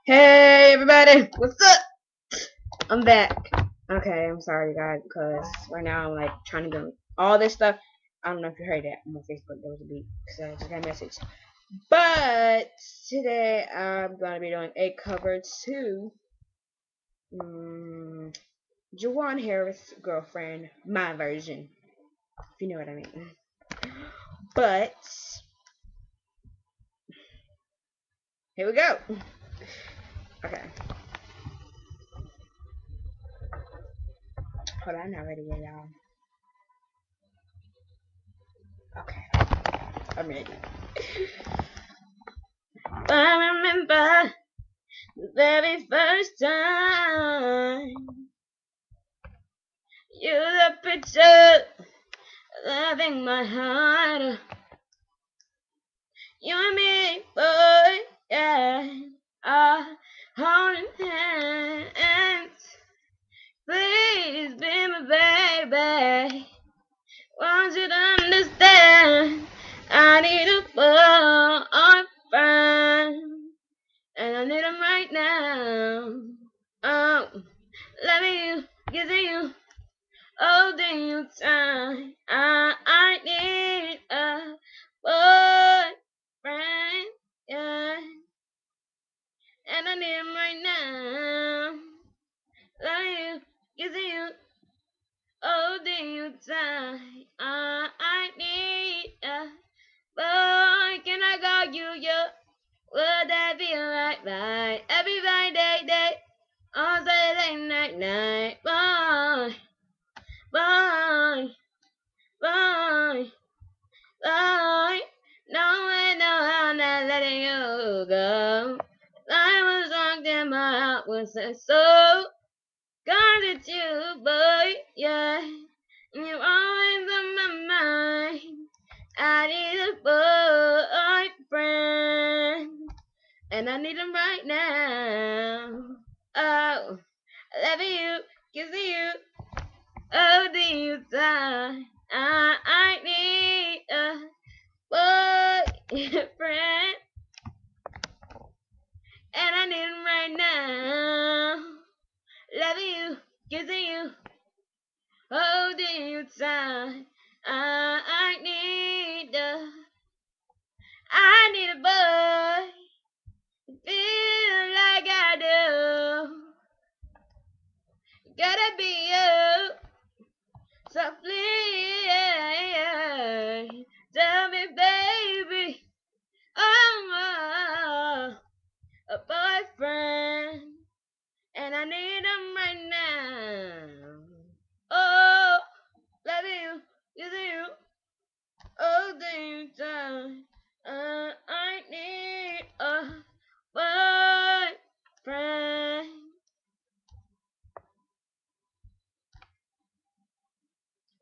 Hey everybody, what's up? I'm back. Okay, I'm sorry guys, because right now I'm like trying to do all this stuff. I don't know if you heard that on my Facebook. There was a beat because I just got a message. But today I'm gonna be doing a cover to Jawan Harris' girlfriend, my version, if you know what I mean. But here we go. Okay, hold on, I'm not ready yet, y'all. Okay, I'm ready. I remember the very first time you the picture loving my heart. You and me, boy, yeah, are holding hands. Please be my baby. Want you to understand? I need a boyfriend, and I need him right now. Oh, loving you, kissing you, holding you tight. I need a boyfriend, yeah, and I need him right now. Loving you, kissing you, holding you tight. I need a boy. Can I call you? Yeah, would that be right? Right, every Friday day. On Saturday night, boy, boy, boy, boy. No way, no, I'm not letting you go. I was wrong, then my heart was so. God, it's you, boy, yeah. You're always on my mind. I need a boyfriend, and I need him right now. Oh. Loving you, kissing you, holding you tight. I need a boyfriend, and I need him right now. Loving you, kissing you, holding you tight. I need a boy, feel like I do. Gotta be you. Softly, tell me, baby, I'm a boyfriend, and I need him right now. Oh, love you, using you, all the time. I need a boyfriend.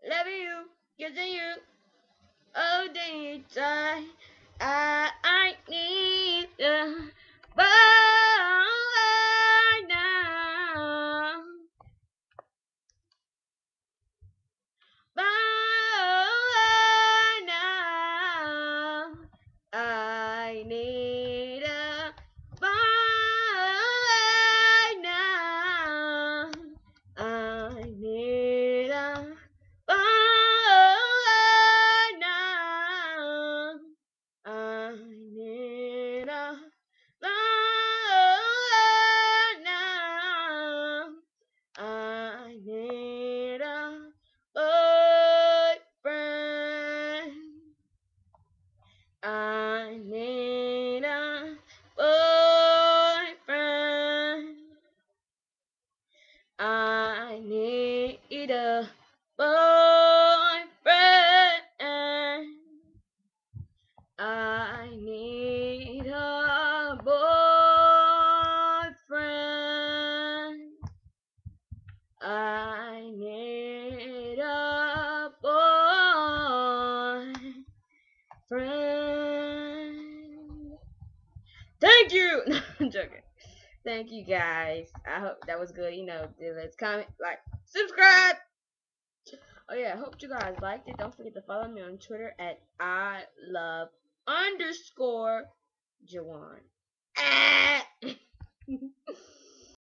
Loving you, kissing you, all the time. I need a boy now. Boy now. I need a boy now. I need a boy now. I need a boy now. I need a boyfriend. I need a boyfriend. I need a boyfriend. I need a boyfriend. I need a boyfriend. Thank you. No, I'm joking. Thank you guys. I hope that was good. Let's comment, like, subscribe. Oh yeah, I hope you guys liked it. Don't forget to follow me on Twitter at I love underscore Jawan.